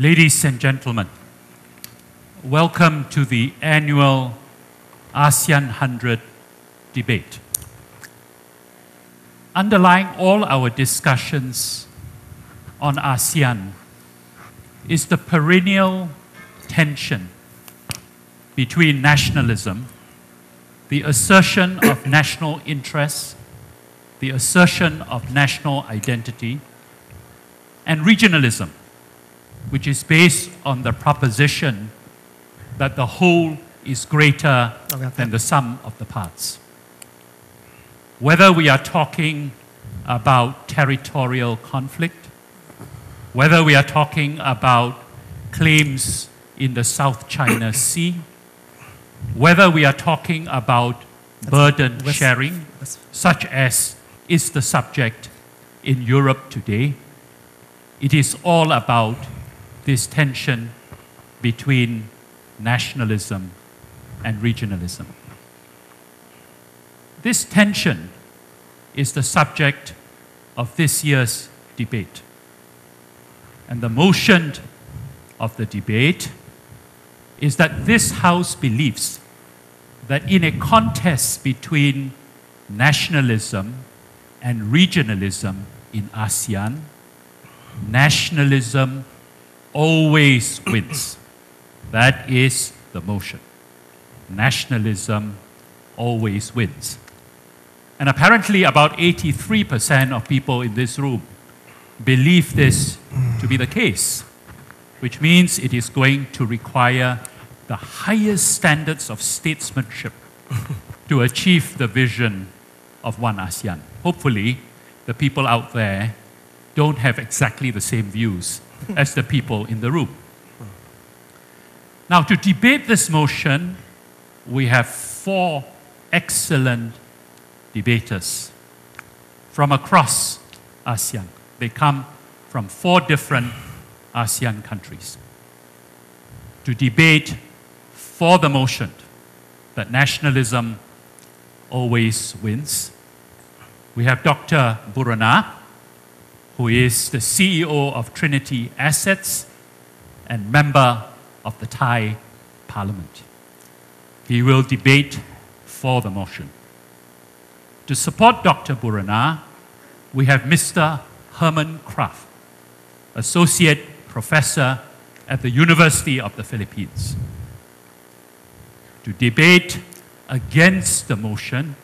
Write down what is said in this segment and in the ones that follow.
Ladies and gentlemen, welcome to the annual ASEAN 100 debate. Underlying all our discussions on ASEAN is the perennial tension between nationalism, the assertion of national interests, the assertion of national identity, and regionalism, which is based on the proposition that the whole is greater than the sum of the parts. Whether we are talking about territorial conflict, whether we are talking about claims in the South China Sea, whether we are talking about burden sharing, such as is the subject in Europe today, it is all about this tension between nationalism and regionalism. This tension is the subject of this year's debate. And the motion of the debate is that this House believes that in a contest between nationalism and regionalism in ASEAN, nationalism always wins. That is the motion. Nationalism always wins. And apparently about 83% of people in this room believe this to be the case, which means it is going to require the highest standards of statesmanship to achieve the vision of one ASEAN. Hopefully, the people out there don't have exactly the same views as the people in the room. Now, to debate this motion, we have four excellent debaters from across ASEAN. They come from four different ASEAN countries to debate for the motion that nationalism always wins. We have Dr. Buranaj, who is the CEO of Trinity Assets and member of the Thai Parliament. He will debate for the motion. To support Dr. Buranaj, we have Mr. Herman Kraft, Associate Professor at the University of the Philippines. To debate against the motion,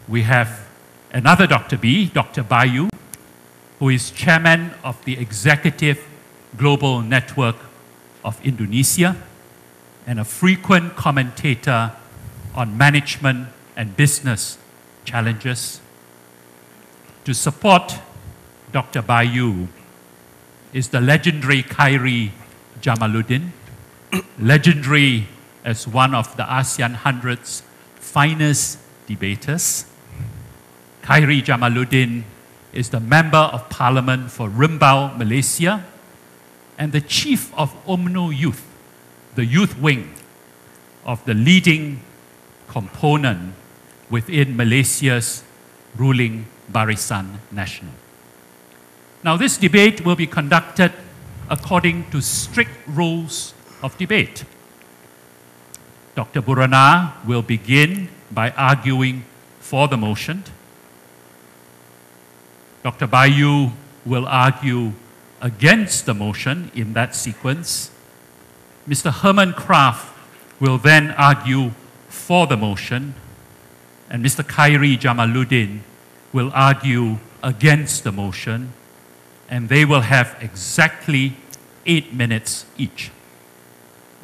we have another Dr. B, Dr. Bayu, who is chairman of the Executive Global Network of Indonesia and a frequent commentator on management and business challenges. To support Dr. Bayu is the legendary Khairy Jamaluddin, legendary as one of the ASEAN 100's finest debaters. Khairy Jamaluddin is the Member of Parliament for Rembau, Malaysia, and the Chief of UMNO Youth, the youth wing of the leading component within Malaysia's ruling Barisan Nasional. Now, this debate will be conducted according to strict rules of debate. Dr. Buranaj will begin by arguing for the motion. Dr. Bayu will argue against the motion in that sequence. Mr. Herman Kraft will then argue for the motion, and Mr. Khairy Jamaluddin will argue against the motion, and they will have exactly 8 minutes each.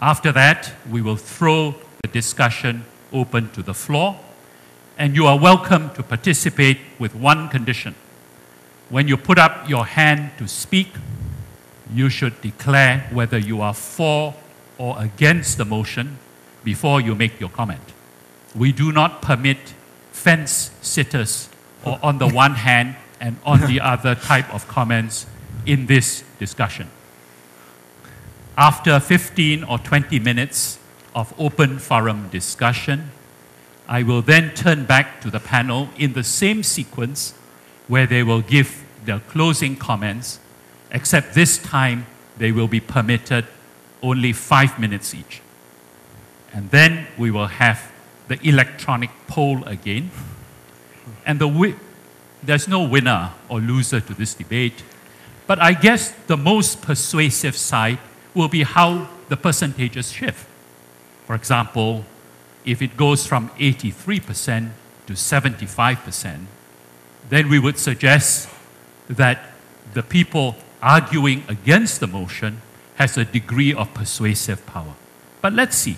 After that, we will throw the discussion open to the floor, and you are welcome to participate with one condition. When you put up your hand to speak, you should declare whether you are for or against the motion before you make your comment. We do not permit fence sitters or on the one hand and on the other type of comments in this discussion. After 15 or 20 minutes of open forum discussion, I will then turn back to the panel in the same sequence where they will give their closing comments, except this time they will be permitted only 5 minutes each. And then we will have the electronic poll again. And there's no winner or loser to this debate. But I guess the most persuasive side will be how the percentages shift. For example, if it goes from 83% to 75%, then we would suggest that the people arguing against the motion has a degree of persuasive power. But let's see.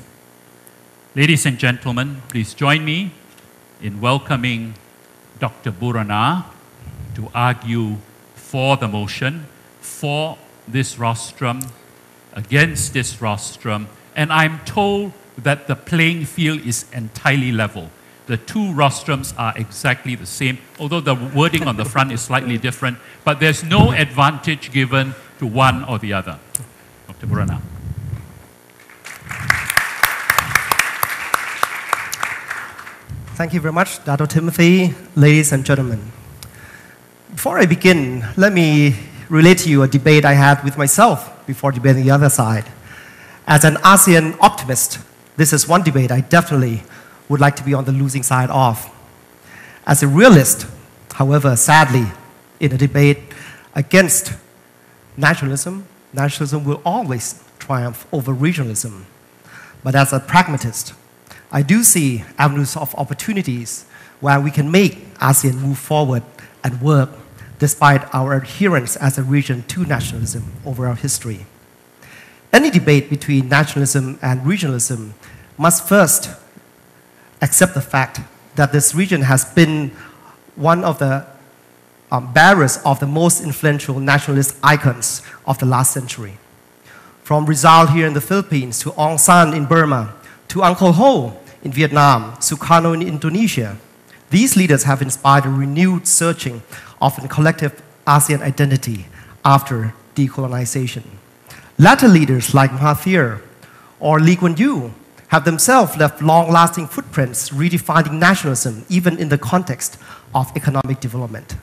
Ladies and gentlemen, please join me in welcoming Dr. Buranaj to argue for the motion, for this rostrum, against this rostrum. And I'm told that the playing field is entirely level. The two rostrums are exactly the same, although the wording on the front is slightly different, but there's no advantage given to one or the other. Dr. Buranaj. Thank you very much, Dr. Timothy. Ladies and gentlemen, before I begin, let me relate to you a debate I had with myself before debating the other side. As an ASEAN optimist, this is one debate I definitely would like to be on the losing side of. As a realist, however, sadly, in a debate against nationalism, nationalism will always triumph over regionalism. But as a pragmatist, I do see avenues of opportunities where we can make ASEAN move forward and work despite our adherence as a region to nationalism over our history. Any debate between nationalism and regionalism must first accept the fact that this region has been one of the bearers of the most influential nationalist icons of the last century. From Rizal here in the Philippines, to Aung San in Burma, to Uncle Ho in Vietnam, Sukarno in Indonesia, these leaders have inspired a renewed searching of a collective ASEAN identity after decolonization. Latter leaders like Mahathir or Lee Kuan Yew have themselves left long-lasting footprints redefining nationalism even in the context of economic development.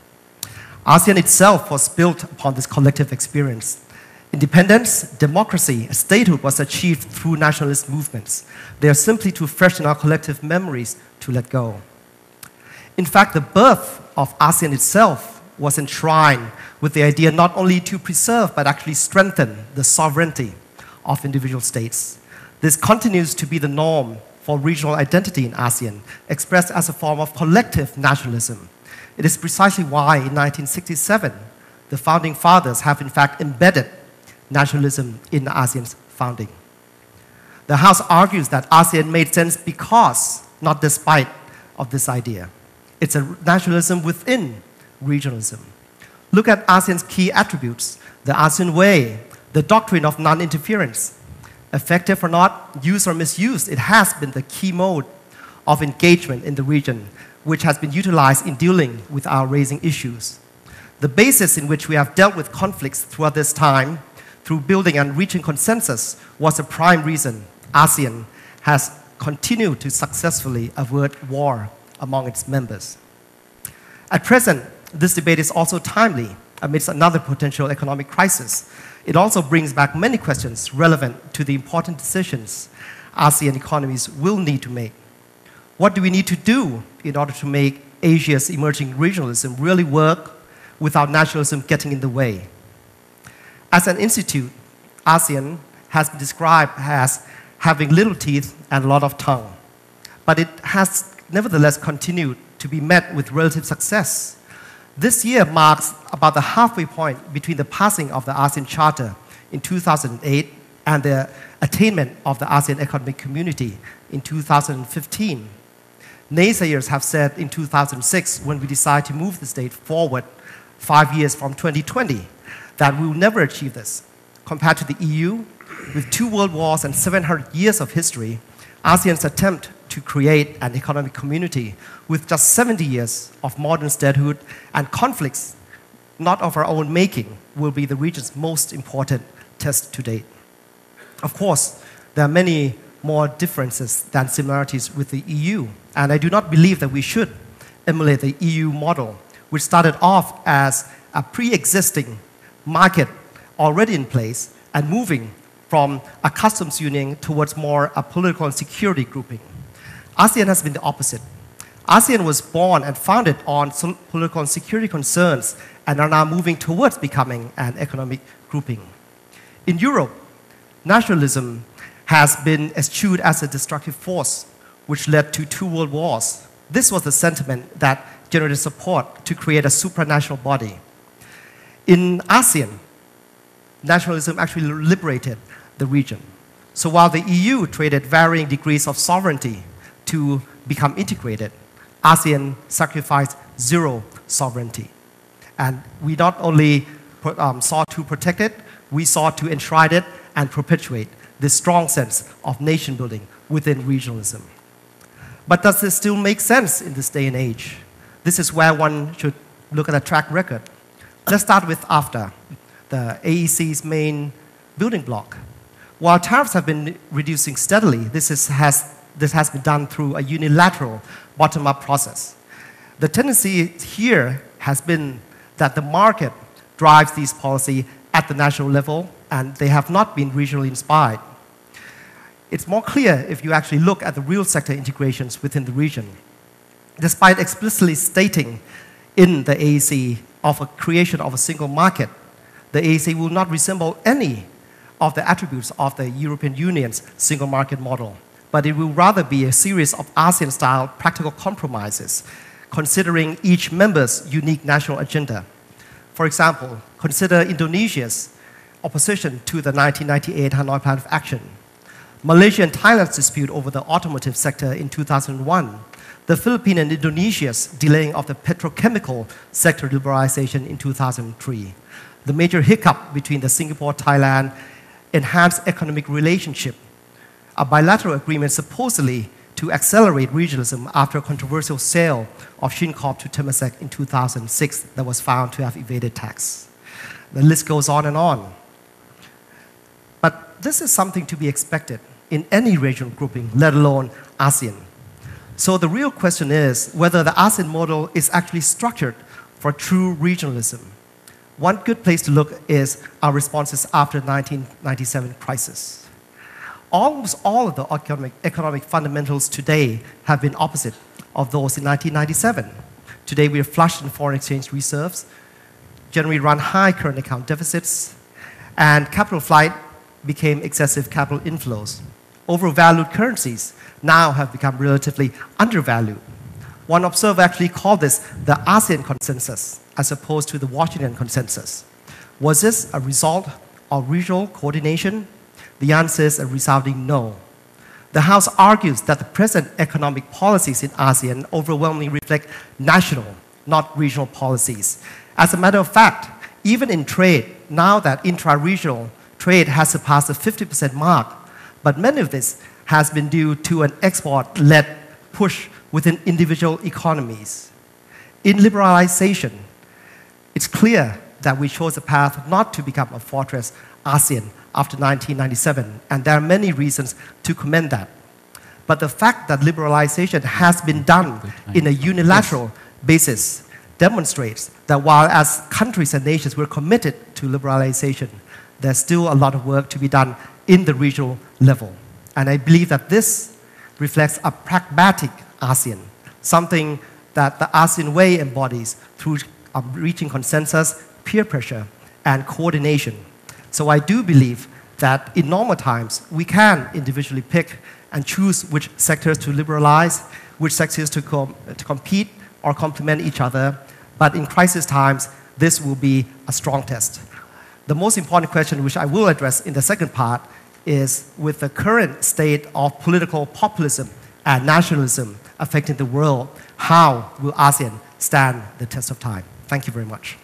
ASEAN itself was built upon this collective experience. Independence, democracy, statehood was achieved through nationalist movements. They are simply too fresh in our collective memories to let go. In fact, the birth of ASEAN itself was enshrined with the idea not only to preserve but actually strengthen the sovereignty of individual states. This continues to be the norm for regional identity in ASEAN, expressed as a form of collective nationalism. It is precisely why in 1967, the founding fathers have in fact embedded nationalism in ASEAN's founding. The House argues that ASEAN made sense because, not despite, of this idea. It's a nationalism within regionalism. Look at ASEAN's key attributes: the ASEAN way, the doctrine of non-interference. Effective or not, used or misused, it has been the key mode of engagement in the region, which has been utilized in dealing with our raising issues. The basis in which we have dealt with conflicts throughout this time, through building and reaching consensus, was a prime reason ASEAN has continued to successfully avert war among its members. At present, this debate is also timely amidst another potential economic crisis. It also brings back many questions relevant to the important decisions ASEAN economies will need to make. What do we need to do in order to make Asia's emerging regionalism really work without nationalism getting in the way? As an institute, ASEAN has been described as having little teeth and a lot of tongue. But it has nevertheless continued to be met with relative success. This year marks about the halfway point between the passing of the ASEAN Charter in 2008 and the attainment of the ASEAN Economic Community in 2015. Naysayers have said in 2006, when we decided to move the state forward 5 years from 2020, that we will never achieve this. Compared to the EU, with 2 world wars and 700 years of history, ASEAN's attempt to create an economic community with just 70 years of modern statehood and conflicts not of our own making will be the region's most important test to date. Of course, there are many more differences than similarities with the EU, and I do not believe that we should emulate the EU model, which started off as a pre-existing market already in place and moving from a customs union towards more a political and security grouping. ASEAN has been the opposite. ASEAN was born and founded on political and security concerns and are now moving towards becoming an economic grouping. In Europe, nationalism has been eschewed as a destructive force, which led to 2 world wars. This was the sentiment that generated support to create a supranational body. In ASEAN, nationalism actually liberated the region. So while the EU traded varying degrees of sovereignty to become integrated, ASEAN sacrificed 0 sovereignty. And we not only sought to protect it, we sought to enshrine it and perpetuate this strong sense of nation building within regionalism. But does this still make sense in this day and age? This is where one should look at the track record. Let's start with AFTA, the AEC's main building block. While tariffs have been reducing steadily, this has been done through a unilateral bottom-up process. The tendency here has been that the market drives these policies at the national level, and they have not been regionally inspired. It's more clear if you actually look at the real sector integrations within the region. Despite explicitly stating in the AEC of a creation of a single market, the AEC will not resemble any of the attributes of the European Union's single market model, but it will rather be a series of ASEAN-style practical compromises, considering each member's unique national agenda. For example, consider Indonesia's opposition to the 1998 Hanoi Plan of Action, Malaysia and Thailand's dispute over the automotive sector in 2001, the Philippines and Indonesia's delaying of the petrochemical sector liberalization in 2003, the major hiccup between the Singapore-Thailand enhanced economic relationship, a bilateral agreement supposedly to accelerate regionalism after a controversial sale of Shincorp to Temasek in 2006 that was found to have evaded tax. The list goes on and on. But this is something to be expected in any regional grouping, let alone ASEAN. So the real question is whether the ASEAN model is actually structured for true regionalism. One good place to look is our responses after the 1997 crisis. Almost all of the economic fundamentals today have been opposite of those in 1997. Today we are flush in foreign exchange reserves, generally run high current account deficits, and capital flight became excessive capital inflows. Overvalued currencies now have become relatively undervalued. One observer actually called this the ASEAN consensus as opposed to the Washington consensus. Was this a result of regional coordination? The answer is a resounding no. The House argues that the present economic policies in ASEAN overwhelmingly reflect national, not regional policies. As a matter of fact, even in trade, now that intra-regional trade has surpassed the 50% mark, but many of this has been due to an export-led push within individual economies. In liberalization, it's clear that we chose a path not to become a fortress ASEAN after 1997, and there are many reasons to commend that. But the fact that liberalization has been done in a unilateral basis demonstrates that while as countries and nations we're committed to liberalization, there's still a lot of work to be done in the regional level. And I believe that this reflects a pragmatic ASEAN, something that the ASEAN way embodies through reaching consensus, peer pressure, and coordination. So I do believe that in normal times, we can individually pick and choose which sectors to liberalize, which sectors to compete or complement each other. But in crisis times, this will be a strong test. The most important question, which I will address in the second part, is with the current state of political populism and nationalism affecting the world, how will ASEAN stand the test of time? Thank you very much.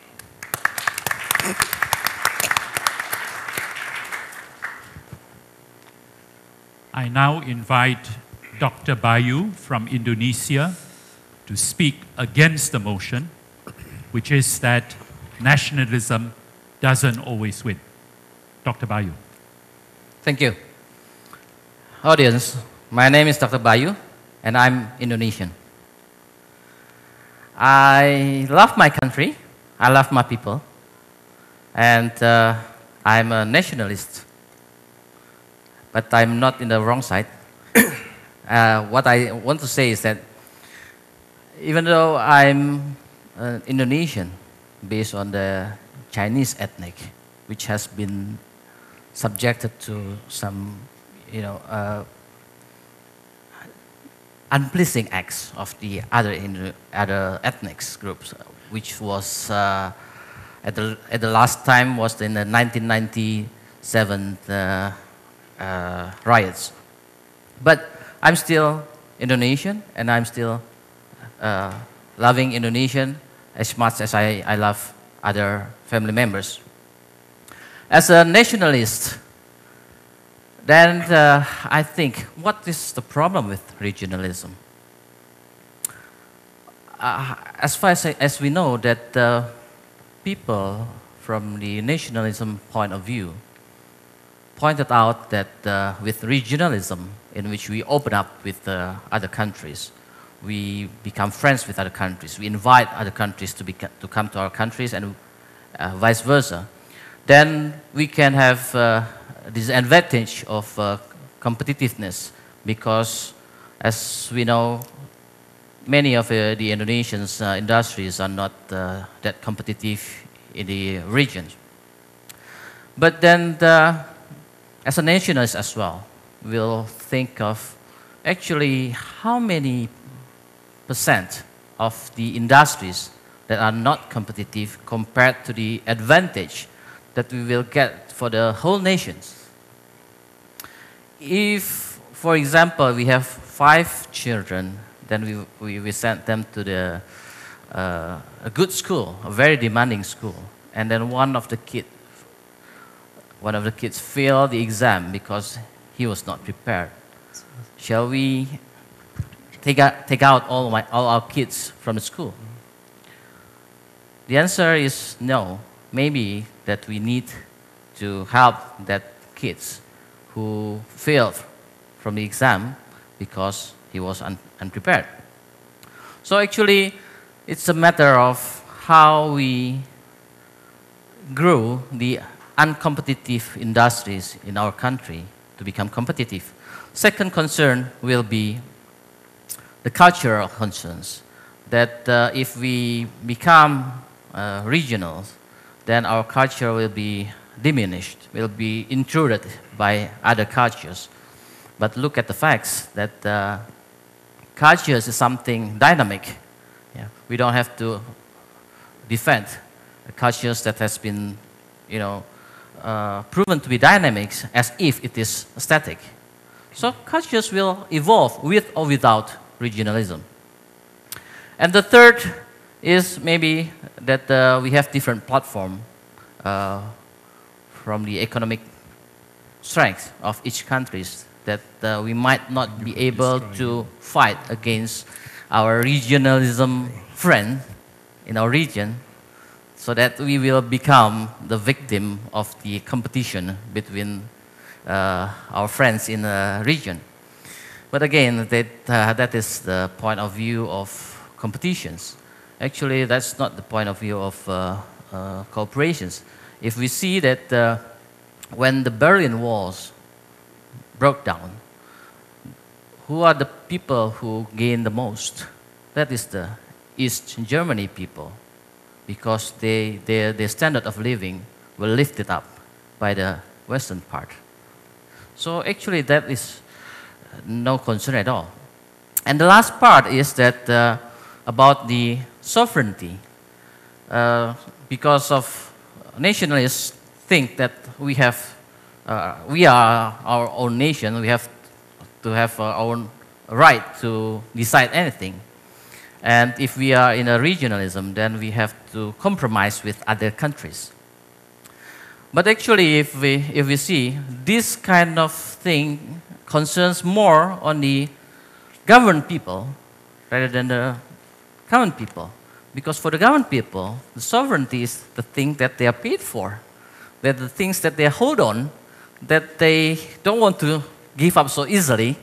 I now invite Dr. Bayu from Indonesia to speak against the motion, which is that nationalism doesn't always win. Dr. Bayu. Thank you. Audience, my name is Dr. Bayu, and I'm Indonesian. I love my country, I love my people, and I'm a nationalist, but I'm not in the wrong side. What I want to say is that even though I'm Indonesian, based on the Chinese ethnic, which has been subjected to some, unpleasing acts of the other ethnic groups, which was at the last time was in the 1997 riots. But I'm still Indonesian, and I'm still loving Indonesian as much as I love other family members. As a nationalist, then I think, what is the problem with regionalism? As far as we know, that people from the nationalism point of view pointed out that with regionalism, in which we open up with other countries, we become friends with other countries, we invite other countries to come to our countries, and vice versa, then we can have this advantage of competitiveness, because as we know, many of the Indonesians' industries are not that competitive in the region. But then, as a nationalist as well, we'll think of actually how many percent of the industries that are not competitive compared to the advantage that we will get for the whole nations. If, for example, we have 5 children, then we send them to a good school, a very demanding school, and then one of the kids failed the exam because he was not prepared. Shall we take out all our kids from the school? The answer is no. Maybe that we need to help that kids who failed from the exam because he was unprepared. So actually, it's a matter of how we grow the uncompetitive industries in our country to become competitive. Second concern will be the cultural concerns, that if we become regional, then our culture will be diminished, will be intruded by other cultures. But look at the facts that cultures is something dynamic. Yeah. We don't have to defend cultures that has been, proven to be dynamic as if it is static. So cultures will evolve with or without regionalism. And the third is maybe that we have different platform from the economic strength of each country, that we might not be able to fight against our regionalism friend in our region, so that we will become the victim of the competition between our friends in the region. But again, that is the point of view of competitions. Actually, that's not the point of view of cooperations. If we see that when the Berlin Walls broke down, who are the people who gained the most? That is the East Germany people, because their standard of living were lifted up by the Western part. So actually, that is no concern at all. And the last part is that about the sovereignty, because of nationalists think that we are our own nation, we have to have our own right to decide anything. And if we are in a regionalism, then we have to compromise with other countries. But actually, if we see, this kind of thing concerns more on the governed people rather than the common people. Because for the governed people, the sovereignty is the thing that they are paid for. They're the things that they hold on, that they don't want to give up so easily.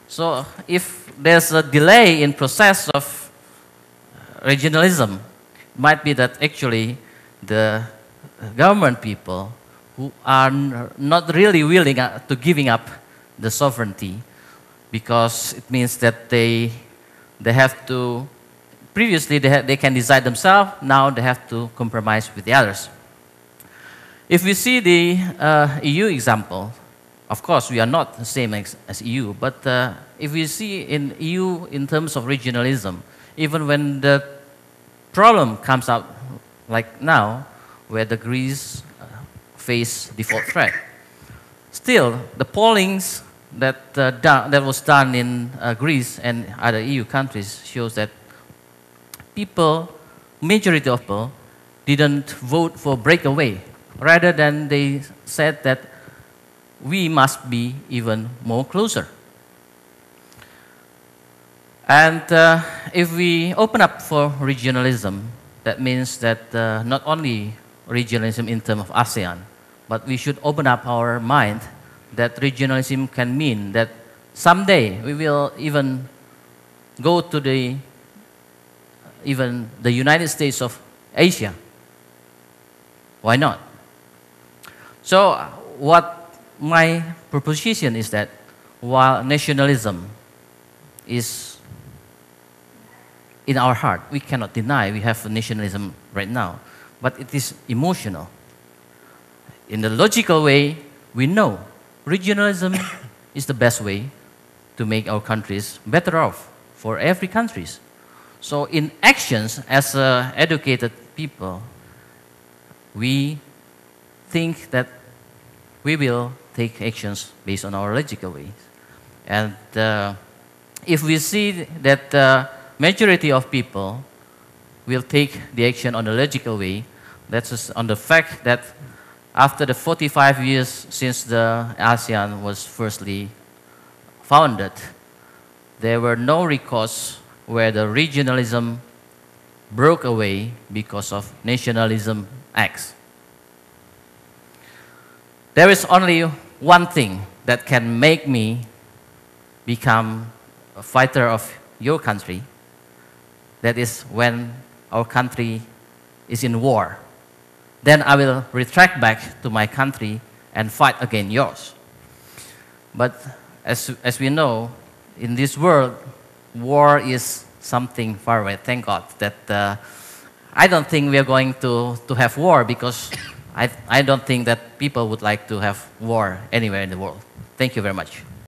So if there's a delay in process of regionalism, it might be that actually the government people who are not really willing to giving up the sovereignty, because it means that they have to, previously they can decide themselves, now they have to compromise with the others. If we see the EU example, of course we are not the same as EU, but if we see in EU in terms of regionalism, even when the problem comes out like now, where the Greece face default threat, still the pollings that was done in Greece and other EU countries shows that majority of people didn't vote for breakaway. Rather than they said that we must be even more closer. And if we open up for regionalism, that means that not only regionalism in terms of ASEAN, but we should open up our mind that regionalism can mean that someday we will even go to the United States of Asia. Why not? So what my proposition is that while nationalism is in our heart, we cannot deny we have nationalism right now, but it is emotional. In the logical way, we know regionalism is the best way to make our countries better off for every countries. So in actions, as educated people, we think that we will take actions based on our logical ways. And if we see that the majority of people will take the action on the logical way, that's on the fact that after the 45 years since the ASEAN was firstly founded, there were no recourse where the regionalism broke away because of nationalism acts. There is only one thing that can make me become a fighter of your country. That is when our country is in war. Then I will retract back to my country and fight against yours. But as we know, in this world, war is something far away. Thank God that I don't think we are going to have war, because I don't think that people would like to have war anywhere in the world. Thank you very much.